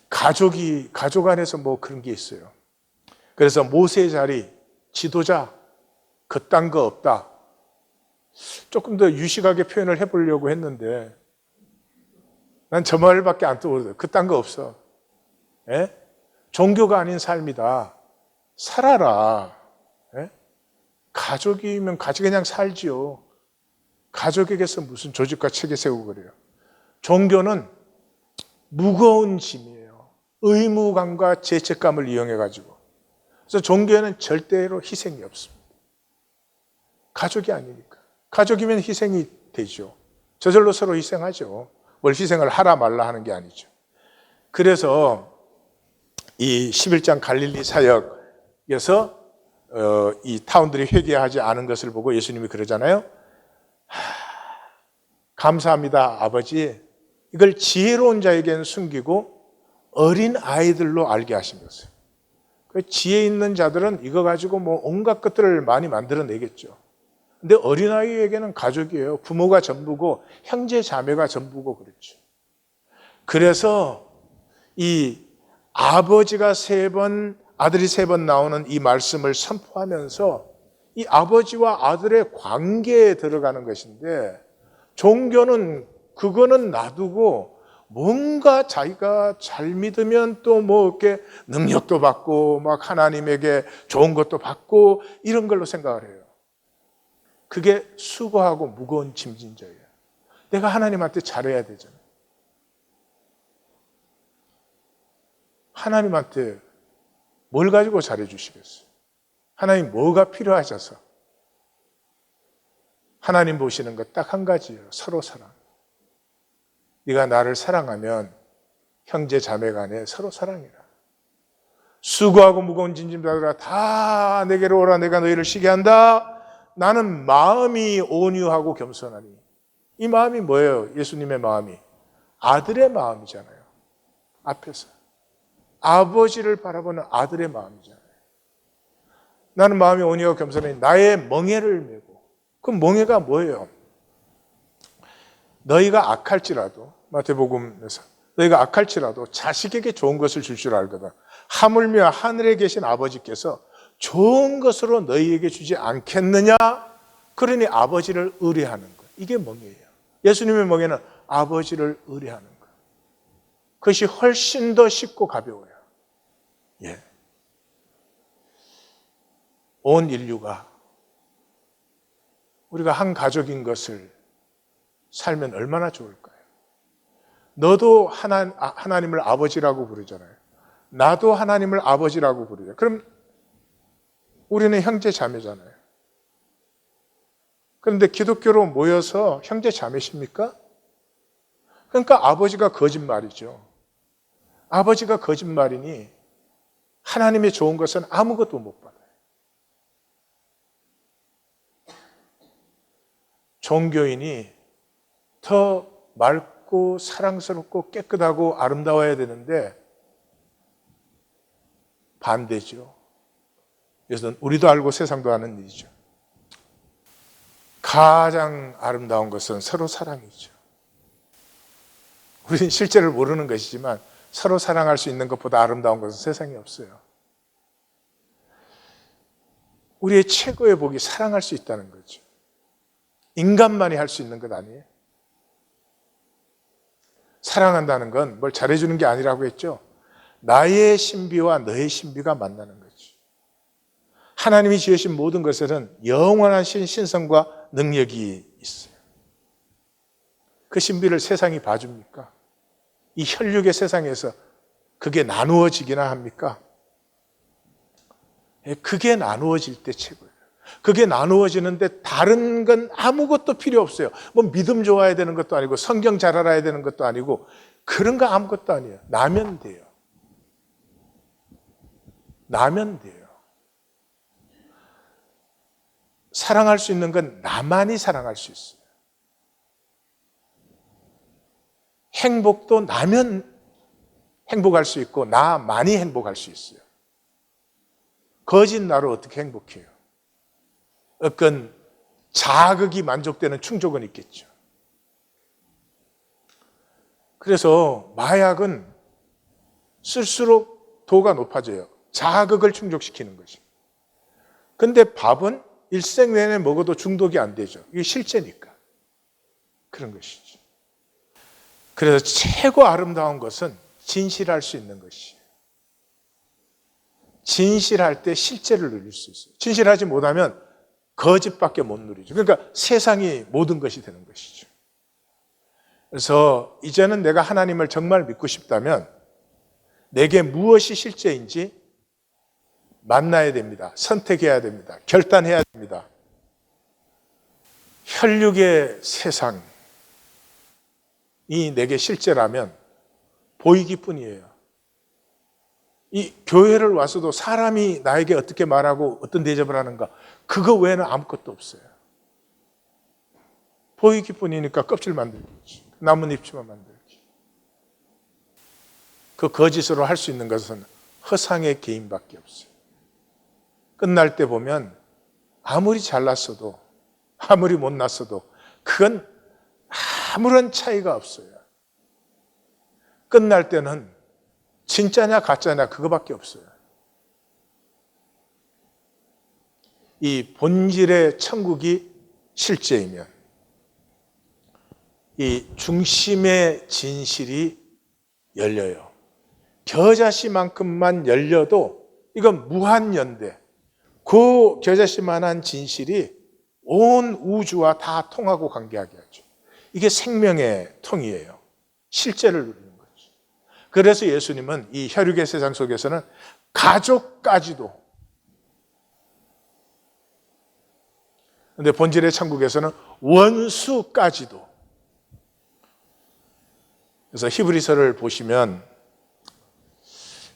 가족 안에서 뭐 그런 게 있어요. 그래서 모세의 자리, 지도자, 그딴 거 없다. 조금 더 유식하게 표현을 해보려고 했는데 난 저 말밖에 안 떠오르더라고요. 그딴 거 없어. 예? 종교가 아닌 삶이다. 살아라. 예? 가족이면 같이 그냥 살지요. 가족에게서 무슨 조직과 체계 세우고 그래요. 종교는 무거운 짐이에요. 의무감과 죄책감을 이용해가지고. 그래서 종교에는 절대로 희생이 없습니다. 가족이 아니니까. 가족이면 희생이 되죠. 저절로 서로 희생하죠. 뭘 희생을 하라 말라 하는 게 아니죠. 그래서 이 11장 갈릴리 사역에서 이 타운들이 회개하지 않은 것을 보고 예수님이 그러잖아요. 감사합니다, 아버지. 이걸 지혜로운 자에게는 숨기고 어린 아이들로 알게 하신 것을. 그 지혜 있는 자들은 이거 가지고 뭐 온갖 것들을 많이 만들어내겠죠. 근데 어린아이에게는 가족이에요. 부모가 전부고 형제 자매가 전부고 그렇죠. 그래서 이 아버지가 3번, 아들이 3번 나오는 이 말씀을 선포하면서 이 아버지와 아들의 관계에 들어가는 것인데 종교는 그거는 놔두고 뭔가 자기가 잘 믿으면 또 뭐 이렇게 능력도 받고 막 하나님에게 좋은 것도 받고 이런 걸로 생각을 해요. 그게 수고하고 무거운 짐진저예요. 내가 하나님한테 잘해야 되잖아요. 하나님한테 뭘 가지고 잘해 주시겠어요? 하나님 뭐가 필요하셔서? 하나님 보시는 것 딱 한 가지예요. 서로 사랑. 네가 나를 사랑하면 형제 자매 간에 서로 사랑해라. 수고하고 무거운 짐진들아 다 내게로 오라. 내가 너희를 쉬게 한다. 나는 마음이 온유하고 겸손하니. 이 마음이 뭐예요? 예수님의 마음이 아들의 마음이잖아요. 앞에서 아버지를 바라보는 아들의 마음이잖아요. 나는 마음이 온유하고 겸손하니 나의 멍에를 메고. 그 멍에가 뭐예요? 너희가 악할지라도 마태복음에서 너희가 악할지라도 자식에게 좋은 것을 줄 줄 알거든. 하물며 하늘에 계신 아버지께서 좋은 것으로 너희에게 주지 않겠느냐? 그러니 아버지를 의뢰하는 것. 이게 멍에예요. 예수님의 멍에는 아버지를 의뢰하는 것. 그것이 훨씬 더 쉽고 가벼워요. 예. 온 인류가 우리가 한 가족인 것을 살면 얼마나 좋을까요? 너도 하나님을 아버지라고 부르잖아요. 나도 하나님을 아버지라고 부르죠. 그럼 우리는 형제 자매잖아요. 그런데 기독교로 모여서 형제 자매십니까? 그러니까 아버지가 거짓말이죠. 아버지가 거짓말이니 하나님의 좋은 것은 아무것도 못 받아요. 종교인이 더 맑고 사랑스럽고 깨끗하고 아름다워야 되는데 반대죠. 그래서 우리도 알고 세상도 아는 일이죠. 가장 아름다운 것은 서로 사랑이죠. 우리는 실제를 모르는 것이지만 서로 사랑할 수 있는 것보다 아름다운 것은 세상에 없어요. 우리의 최고의 복이 사랑할 수 있다는 거죠. 인간만이 할 수 있는 것 아니에요? 사랑한다는 건 뭘 잘해주는 게 아니라고 했죠. 나의 신비와 너의 신비가 만나는 거죠. 하나님이 지으신 모든 것에는 영원하신 신성과 능력이 있어요. 그 신비를 세상이 봐줍니까? 이 혈육의 세상에서 그게 나누어지기나 합니까? 그게 나누어질 때 최고예요. 그게 나누어지는데 다른 건 아무것도 필요 없어요. 뭐 믿음 좋아야 되는 것도 아니고 성경 잘 알아야 되는 것도 아니고 그런 거 아무것도 아니에요. 나면 돼요. 나면 돼요. 사랑할 수 있는 건 나만이 사랑할 수 있어요. 행복도 나면 행복할 수 있고 나만이 행복할 수 있어요. 거짓 나로 어떻게 행복해요? 어떤 자극이 만족되는 충족은 있겠죠. 그래서 마약은 쓸수록 도가 높아져요. 자극을 충족시키는 것이. 근데 밥은 일생 내내 먹어도 중독이 안 되죠. 이게 실제니까. 그런 것이죠. 그래서 최고 아름다운 것은 진실할 수 있는 것이에요. 진실할 때 실제를 누릴 수 있어요. 진실하지 못하면 거짓밖에 못 누리죠. 그러니까 세상이 모든 것이 되는 것이죠. 그래서 이제는 내가 하나님을 정말 믿고 싶다면 내게 무엇이 실제인지 만나야 됩니다. 선택해야 됩니다. 결단해야 됩니다. 혈육의 세상이 내게 실제라면 보이기 뿐이에요. 이 교회를 와서도 사람이 나에게 어떻게 말하고 어떤 대접을 하는가 그거 외에는 아무것도 없어요. 보이기 뿐이니까 껍질 만들기, 나뭇잎치만 만들기. 그 거짓으로 할 수 있는 것은 허상의 개인밖에 없어요. 끝날 때 보면 아무리 잘났어도 아무리 못났어도 그건 아무런 차이가 없어요. 끝날 때는 진짜냐 가짜냐 그거밖에 없어요. 이 본질의 천국이 실제이면 이 중심의 진실이 열려요. 겨자씨만큼만 열려도 이건 무한연대. 그 겨자씨만한 진실이 온 우주와 다 통하고 관계하게 하죠. 이게 생명의 통이에요. 실제를 누리는 거죠. 그래서 예수님은 이 혈육의 세상 속에서는 가족까지도, 그런데 본질의 천국에서는 원수까지도. 그래서 히브리서를 보시면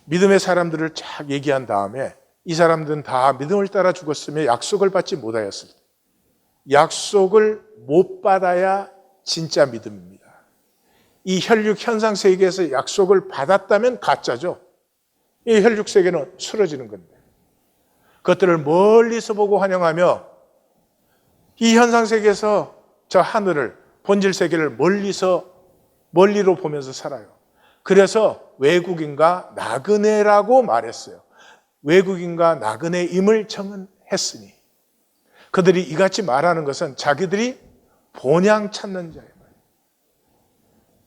믿음의 사람들을 쫙 얘기한 다음에 이 사람들은 다 믿음을 따라 죽었으며 약속을 받지 못하였을 때, 약속을 못 받아야 진짜 믿음입니다. 이 혈육 현상 세계에서 약속을 받았다면 가짜죠. 이 혈육 세계는 쓰러지는 건데 그것들을 멀리서 보고 환영하며 이 현상 세계에서 저 하늘을, 본질 세계를 멀리로 보면서 살아요. 그래서 외국인과 나그네라고 말했어요. 외국인과 나그네임을 정언했으니 그들이 이같이 말하는 것은 자기들이 본향 찾는 자예요.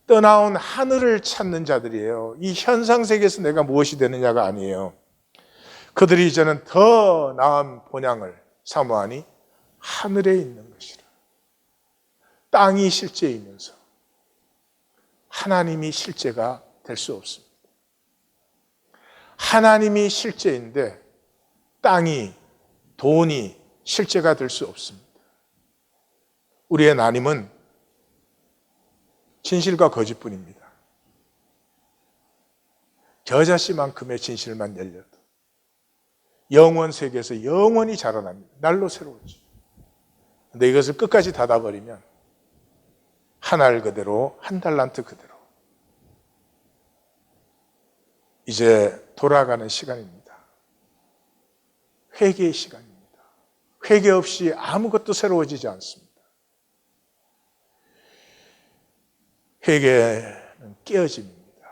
떠나온 하늘을 찾는 자들이에요. 이 현상 세계에서 내가 무엇이 되느냐가 아니에요. 그들이 이제는 더 나은 본향을 사모하니 하늘에 있는 것이라. 땅이 실제이면서 하나님이 실제가 될 수 없습니다. 하나님이 실제인데 땅이, 돈이 실제가 될 수 없습니다. 우리의 나님은 진실과 거짓뿐입니다. 겨자씨만큼의 진실만 열려도 영원 세계에서 영원히 자라납니다. 날로 새로워지죠. 그런데 이것을 끝까지 닫아버리면 한 알 그대로, 한 달란트 그대로 이제 돌아가는 시간입니다. 회개의 시간입니다. 회개 없이 아무것도 새로워지지 않습니다. 회개는 깨어짐입니다.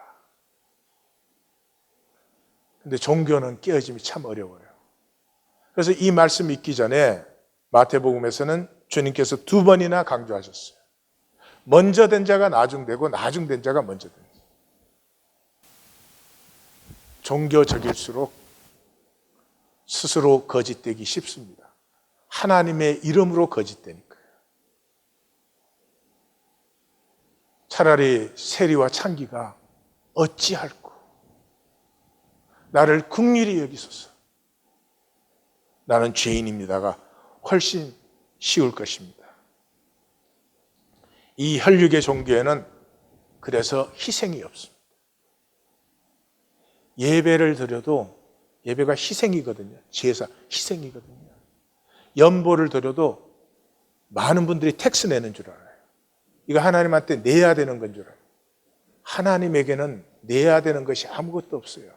근데 종교는 깨어짐이 참 어려워요. 그래서 이 말씀 읽기 전에 마태복음에서는 주님께서 2번이나 강조하셨어요. 먼저 된 자가 나중되고 나중된 자가 먼저 된다. 종교적일수록 스스로 거짓되기 쉽습니다. 하나님의 이름으로 거짓되니까요. 차라리 세리와 창기가 어찌할꼬 나를 긍휼히 여기소서. 나는 죄인입니다가 훨씬 쉬울 것입니다. 이 혈육의 종교에는 그래서 희생이 없습니다. 예배를 드려도 예배가 희생이거든요. 제사 희생이거든요. 연보를 드려도 많은 분들이 텍스 내는 줄 알아요. 이거 하나님한테 내야 되는 건 줄 알아요. 하나님에게는 내야 되는 것이 아무것도 없어요.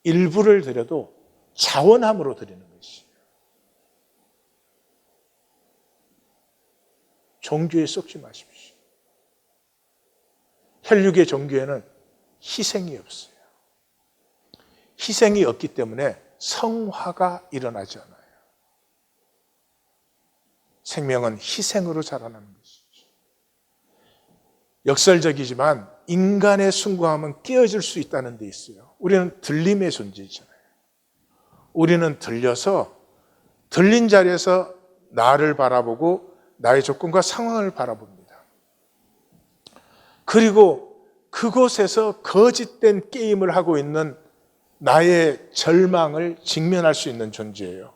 일부를 드려도 자원함으로 드리는 것이에요. 종교에 썩지 마십시오. 혈육의 종교에는 희생이 없어요. 희생이 없기 때문에 성화가 일어나지 않아요. 생명은 희생으로 자라나는 것이죠. 역설적이지만 인간의 숭고함은 깨어질 수 있다는 데 있어요. 우리는 들림의 존재이잖아요. 우리는 들려서 들린 자리에서 나를 바라보고 나의 조건과 상황을 바라봅니다. 그리고 그곳에서 거짓된 게임을 하고 있는 나의 절망을 직면할 수 있는 존재예요.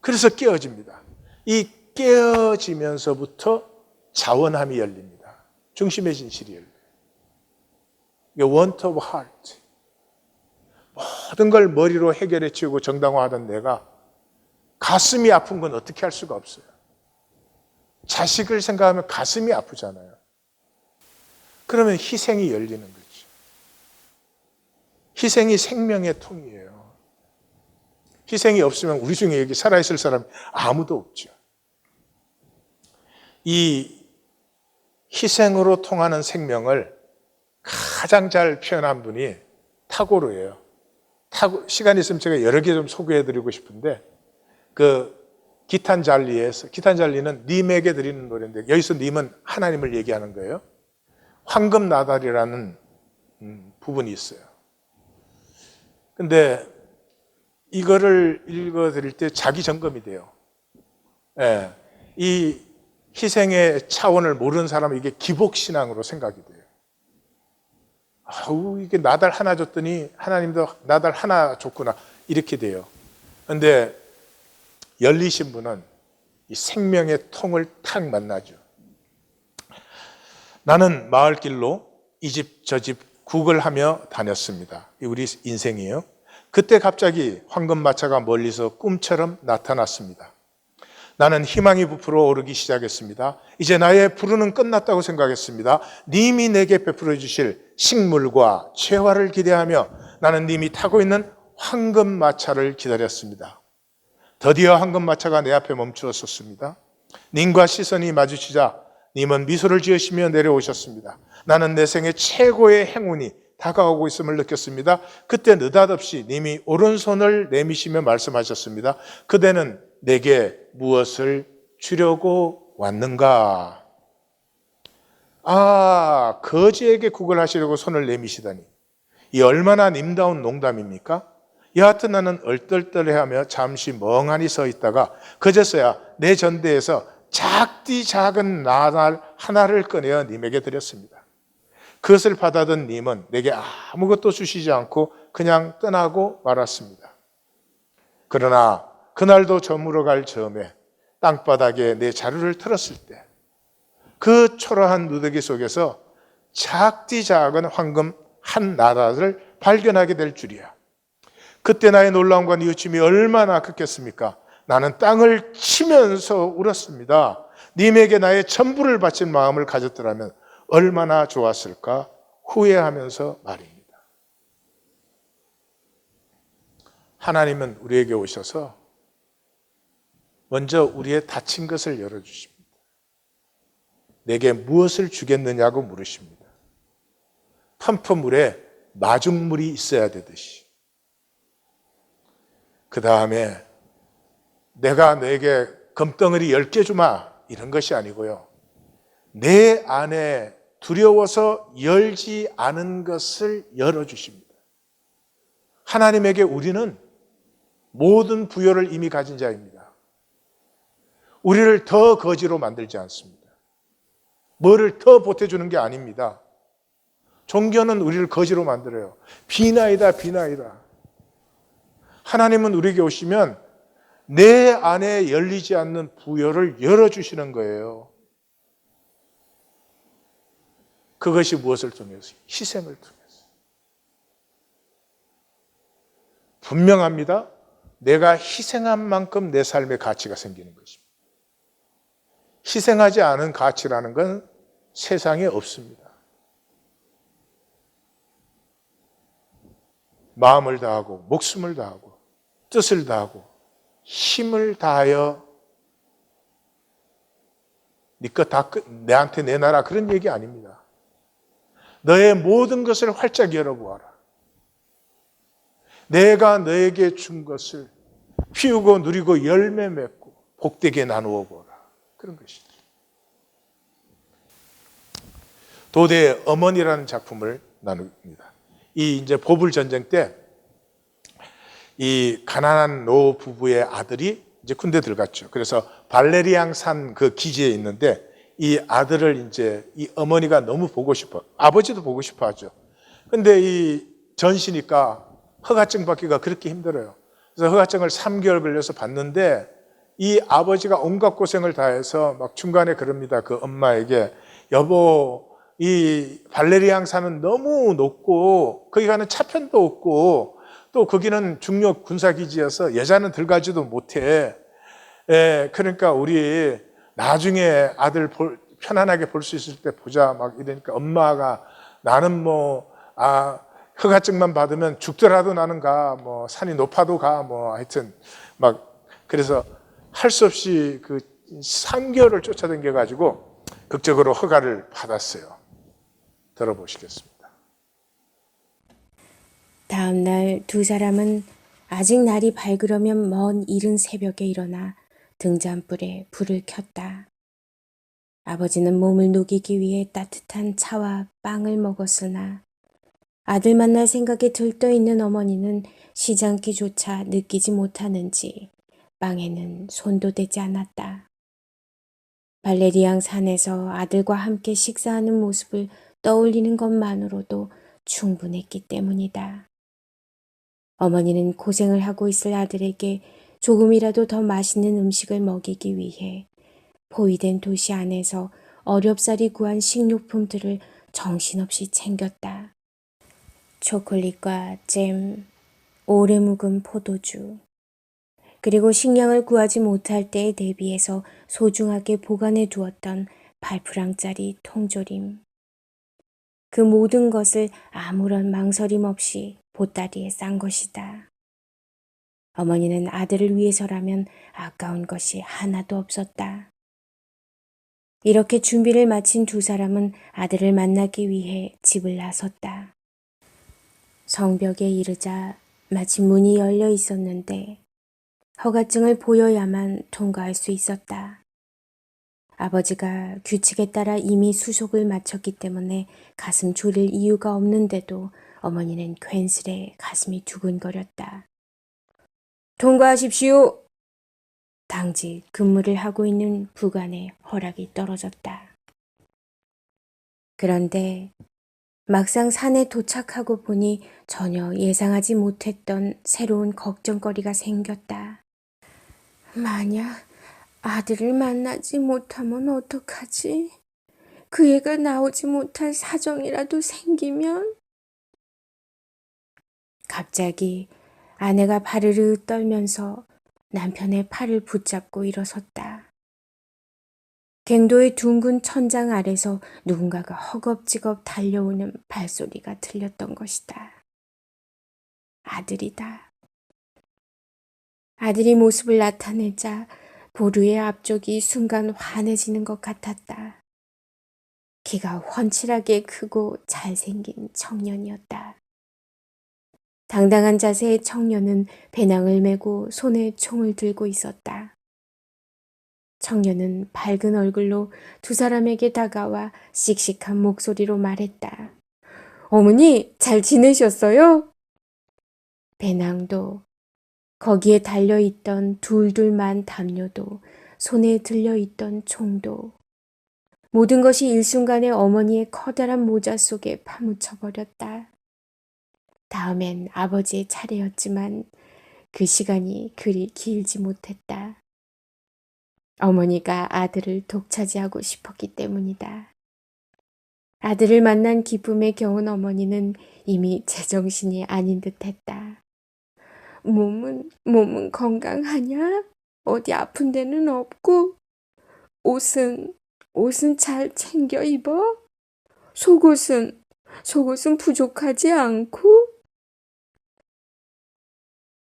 그래서 깨어집니다. 이 깨어지면서부터 자원함이 열립니다. 중심의 진실이 열려요. 이게 want of heart. 모든 걸 머리로 해결해 치우고 정당화하던 내가 가슴이 아픈 건 어떻게 할 수가 없어요. 자식을 생각하면 가슴이 아프잖아요. 그러면 희생이 열리는 거죠. 희생이 생명의 통이에요. 희생이 없으면 우리 중에 여기 살아있을 사람이 아무도 없죠. 이 희생으로 통하는 생명을 가장 잘 표현한 분이 타고르예요. 시간 있으면 제가 여러 개 좀 소개해드리고 싶은데 기탄잘리에서, 기탄잘리는 님에게 드리는 노래인데 여기서 님은 하나님을 얘기하는 거예요. 황금나달이라는 부분이 있어요. 근데 이거를 읽어드릴 때 자기 점검이 돼요. 예, 이 희생의 차원을 모르는 사람은 이게 기복신앙으로 생각이 돼요. 아우, 이게 나달 하나 줬더니 하나님도 나달 하나 줬구나. 이렇게 돼요. 그런데 열리신 분은 이 생명의 통을 탁 만나죠. 나는 마을길로 이 집 저 집 구걸하며 다녔습니다. 우리 인생이에요. 그때 갑자기 황금마차가 멀리서 꿈처럼 나타났습니다. 나는 희망이 부풀어 오르기 시작했습니다. 이제 나의 부르는 끝났다고 생각했습니다. 님이 내게 베풀어 주실 식물과 재화를 기대하며 나는 님이 타고 있는 황금마차를 기다렸습니다. 드디어 황금마차가 내 앞에 멈추었습니다. 님과 시선이 마주치자 님은 미소를 지으시며 내려오셨습니다. 나는 내 생애 최고의 행운이 다가오고 있음을 느꼈습니다. 그때 느닷없이 님이 오른손을 내미시며 말씀하셨습니다. 그대는 내게 무엇을 주려고 왔는가? 아, 거지에게 구걸하시려고 손을 내미시다니. 이 얼마나 님다운 농담입니까? 여하튼 나는 얼떨떨해하며 잠시 멍하니 서 있다가 그제서야 내 전대에서 작디 작은 나날 하나를 꺼내어 님에게 드렸습니다. 그것을 받아든 님은 내게 아무것도 주시지 않고 그냥 떠나고 말았습니다. 그러나 그날도 저물어 갈 즈음에 땅바닥에 내 자루를 틀었을 때 그 초라한 누더기 속에서 작디 작은 황금 한 나라를 발견하게 될 줄이야. 그때 나의 놀라움과 뉘우침이 얼마나 크겠습니까? 나는 땅을 치면서 울었습니다. 님에게 나의 전부를 바친 마음을 가졌더라면 얼마나 좋았을까 후회하면서 말입니다. 하나님은 우리에게 오셔서 먼저 우리의 닫힌 것을 열어주십니다. 내게 무엇을 주겠느냐고 물으십니다. 펌프물에 마중물이 있어야 되듯이. 그 다음에 내가 너에게 금덩어리 10개 주마 이런 것이 아니고요. 내 안에 두려워서 열지 않은 것을 열어주십니다. 하나님에게 우리는 모든 부여를 이미 가진 자입니다. 우리를 더 거지로 만들지 않습니다. 뭐를 더 보태주는 게 아닙니다. 종교는 우리를 거지로 만들어요. 비나이다 비나이다. 하나님은 우리에게 오시면 내 안에 열리지 않는 부여를 열어주시는 거예요. 그것이 무엇을 통해서? 희생을 통해서. 분명합니다. 내가 희생한 만큼 내 삶의 가치가 생기는 것입니다. 희생하지 않은 가치라는 건 세상에 없습니다. 마음을 다하고 목숨을 다하고 뜻을 다하고 힘을 다하여 네 것 다 내한테 내놔라 그런 얘기 아닙니다. 너의 모든 것을 활짝 열어보아라. 내가 너에게 준 것을 피우고 누리고 열매 맺고 복되게 나누어 보라. 그런 것이죠. 도대의 어머니라는 작품을 나눕니다. 이 이제 보불 전쟁 때 이 가난한 노 부부의 아들이 이제 군대 들어갔죠. 그래서 발레리앙 산 그 기지에 있는데 이 아들을 이제 이 어머니가 너무 보고 싶어. 아버지도 보고 싶어 하죠. 근데 이 전시니까 허가증 받기가 그렇게 힘들어요. 그래서 허가증을 3개월 걸려서 받는데 이 아버지가 온갖 고생을 다해서 막 중간에 그럽니다. 그 엄마에게 여보 이 발레리앙 산은 너무 높고 거기 가는 차편도 없고 또 거기는 중요 군사기지여서 여자는 들어가지도 못해. 그러니까 우리 나중에 아들 편안하게 볼 수 있을 때 보자 막 이러니까 엄마가 나는 허가증만 받으면 죽더라도 나는 가, 산이 높아도 가, 하여튼 막 그래서 할 수 없이 그 3개월을 쫓아다녀가지고 극적으로 허가를 받았어요. 들어보시겠습니다. 다음 날 두 사람은 아직 날이 밝으려면 먼 이른 새벽에 일어나 등잔불에 불을 켰다. 아버지는 몸을 녹이기 위해 따뜻한 차와 빵을 먹었으나 아들 만날 생각에 들떠있는 어머니는 시장기조차 느끼지 못하는지 빵에는 손도 대지 않았다. 발레리앙 산에서 아들과 함께 식사하는 모습을 떠올리는 것만으로도 충분했기 때문이다. 어머니는 고생을 하고 있을 아들에게 조금이라도 더 맛있는 음식을 먹이기 위해 포위된 도시 안에서 어렵사리 구한 식료품들을 정신없이 챙겼다. 초콜릿과 잼, 오래 묵은 포도주, 그리고 식량을 구하지 못할 때에 대비해서 소중하게 보관해 두었던 8프랑짜리 통조림. 그 모든 것을 아무런 망설임 없이 보따리에 싼 것이다. 어머니는 아들을 위해서라면 아까운 것이 하나도 없었다. 이렇게 준비를 마친 두 사람은 아들을 만나기 위해 집을 나섰다. 성벽에 이르자 마침 문이 열려 있었는데 허가증을 보여야만 통과할 수 있었다. 아버지가 규칙에 따라 이미 수속을 마쳤기 때문에 가슴 졸일 이유가 없는데도 어머니는 괜스레 가슴이 두근거렸다. 통과하십시오. 당직 근무를 하고 있는 부관의 허락이 떨어졌다. 그런데 막상 산에 도착하고 보니 전혀 예상하지 못했던 새로운 걱정거리가 생겼다. 만약 아들을 만나지 못하면 어떡하지? 그 애가 나오지 못할 사정이라도 생기면? 갑자기 아내가 바르르 떨면서 남편의 팔을 붙잡고 일어섰다. 갱도의 둥근 천장 아래서 누군가가 허겁지겁 달려오는 발소리가 들렸던 것이다. 아들이다. 아들이 모습을 나타내자 보루의 앞쪽이 순간 환해지는 것 같았다. 키가 훤칠하게 크고 잘생긴 청년이었다. 당당한 자세의 청년은 배낭을 메고 손에 총을 들고 있었다. 청년은 밝은 얼굴로 두 사람에게 다가와 씩씩한 목소리로 말했다. 어머니, 잘 지내셨어요? 배낭도, 거기에 달려있던 둘둘만 담요도, 손에 들려있던 총도, 모든 것이 일순간에 어머니의 커다란 모자 속에 파묻혀버렸다. 다음엔 아버지의 차례였지만 그 시간이 그리 길지 못했다. 어머니가 아들을 독차지하고 싶었기 때문이다. 아들을 만난 기쁨에 겨운 어머니는 이미 제정신이 아닌 듯했다. 몸은 건강하냐? 어디 아픈 데는 없고? 옷은 잘 챙겨 입어? 속옷은 부족하지 않고?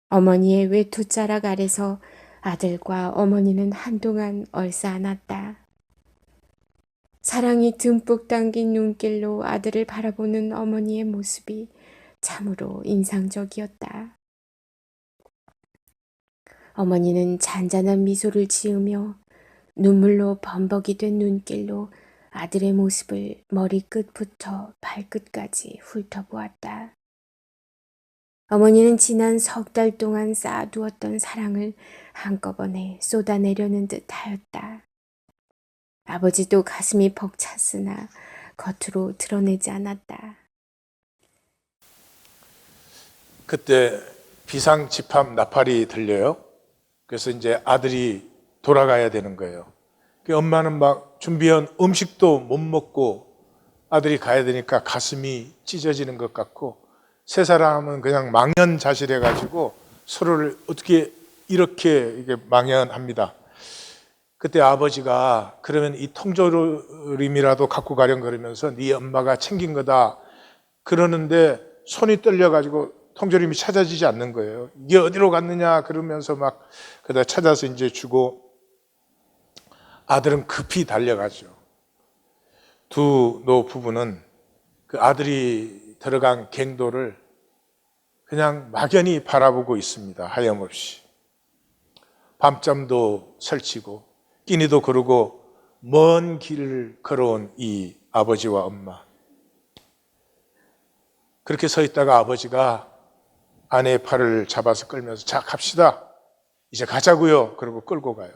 어머니의 외투자락 아래서 아들과 어머니는 한동안 얼싸안았다. 사랑이 듬뿍 담긴 눈길로 아들을 바라보는 어머니의 모습이 참으로 인상적이었다. 어머니는 잔잔한 미소를 지으며 눈물로 범벅이 된 눈길로 아들의 모습을 머리끝부터 발끝까지 훑어보았다. 어머니는 지난 석 달 동안 쌓아두었던 사랑을 한꺼번에 쏟아내려는 듯 하였다. 아버지도 가슴이 벅찼으나 겉으로 드러내지 않았다. 그때 비상집합 나팔이 들려요. 그래서 이제 아들이 돌아가야 되는 거예요. 엄마는 막 준비한 음식도 못 먹고 아들이 가야 되니까 가슴이 찢어지는 것 같고, 세 사람은 그냥 망연자실해가지고 서로를 어떻게 이렇게 망연합니다. 그때 아버지가 그러면 이 통조림이라도 갖고 가렴 그러면서 네 엄마가 챙긴 거다 그러는데 손이 떨려가지고 통조림이 찾아지지 않는 거예요. 이게 어디로 갔느냐 그러면서 막 그다 찾아서 이제 주고, 아들은 급히 달려가죠. 두 노부부는 그 아들이 들어간 갱도를 그냥 막연히 바라보고 있습니다. 하염없이. 밤잠도 설치고 끼니도 거르고 먼 길을 걸어온 이 아버지와 엄마. 그렇게 서 있다가 아버지가 아내의 팔을 잡아서 끌면서 자 갑시다. 이제 가자고요. 그러고 끌고 가요.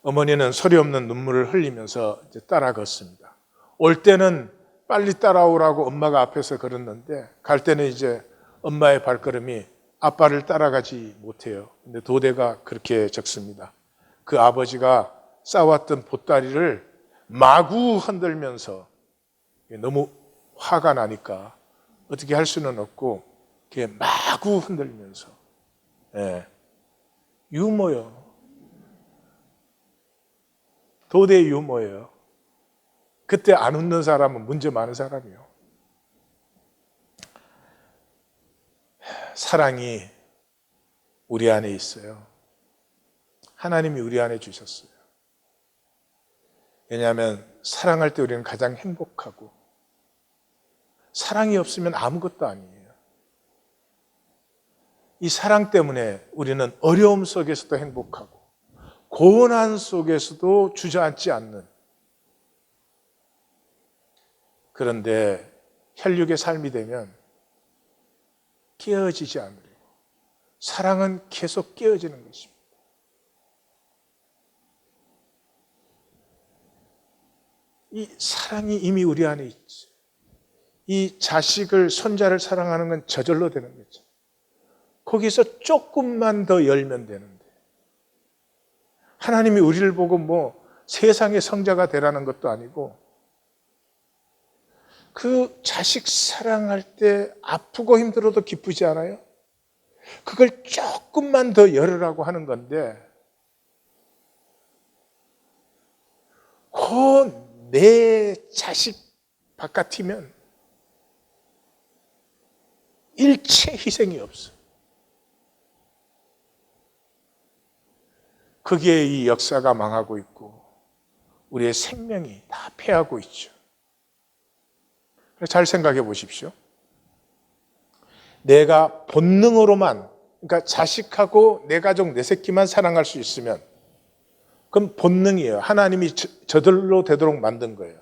어머니는 소리 없는 눈물을 흘리면서 이제 따라 걷습니다. 올 때는 빨리 따라오라고 엄마가 앞에서 걸었는데 갈 때는 이제 엄마의 발걸음이 아빠를 따라가지 못해요. 근데 도대가 그렇게 적습니다. 그 아버지가 싸웠던 보따리를 마구 흔들면서, 너무 화가 나니까 어떻게 할 수는 없고 이렇게 마구 흔들면서, 유머요. 도대 유머예요. 그때 안 웃는 사람은 문제 많은 사람이요. 사랑이 우리 안에 있어요. 하나님이 우리 안에 주셨어요. 왜냐하면 사랑할 때 우리는 가장 행복하고, 사랑이 없으면 아무것도 아니에요. 이 사랑 때문에 우리는 어려움 속에서도 행복하고 고난 속에서도 주저앉지 않는, 그런데 혈육의 삶이 되면 깨어지지 않으려고, 사랑은 계속 깨어지는 것입니다. 이 사랑이 이미 우리 안에 있지. 이 자식을, 손자를 사랑하는 건 저절로 되는 거죠. 거기서 조금만 더 열면 되는데, 하나님이 우리를 보고 뭐 세상의 성자가 되라는 것도 아니고, 그 자식 사랑할 때 아프고 힘들어도 기쁘지 않아요? 그걸 조금만 더 열으라고 하는 건데, 그 내 자식 바깥이면 일체 희생이 없어. 거기에 이 역사가 망하고 있고 우리의 생명이 다 패하고 있죠. 잘 생각해 보십시오. 내가 본능으로만, 그러니까 자식하고 내 가족, 내 새끼만 사랑할 수 있으면 그건 본능이에요. 하나님이 저절로 되도록 만든 거예요.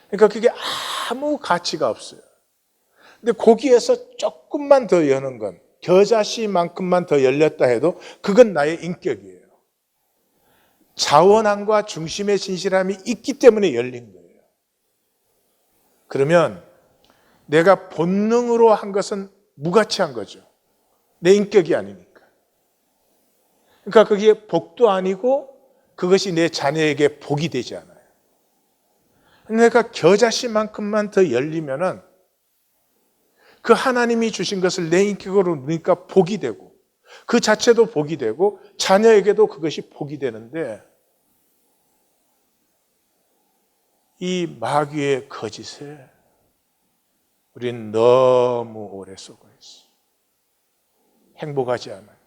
그러니까 그게 아무 가치가 없어요. 근데 거기에서 조금만 더 여는 건, 겨자씨만큼만 더 열렸다 해도 그건 나의 인격이에요. 자원함과 중심의 진실함이 있기 때문에 열린 거예요. 그러면 내가 본능으로 한 것은 무가치한 거죠. 내 인격이 아니니까. 그러니까 그게 복도 아니고 그것이 내 자녀에게 복이 되지 않아요. 내가 겨자씨만큼만 더 열리면은 그 하나님이 주신 것을 내 인격으로 누니까 복이 되고, 그 자체도 복이 되고 자녀에게도 그것이 복이 되는데, 이 마귀의 거짓에 우린 너무 오래 속아 있어. 행복하지 않아요.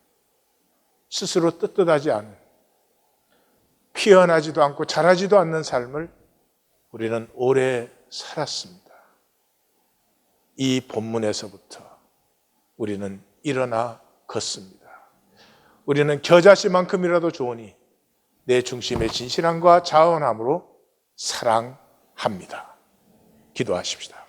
스스로 떳떳하지 않은, 피어나지도 않고 자라지도 않는 삶을 우리는 오래 살았습니다. 이 본문에서부터 우리는 일어나 걷습니다. 우리는 겨자씨만큼이라도 좋으니 내 중심의 진실함과 자원함으로 사랑합니다. 기도하십시다.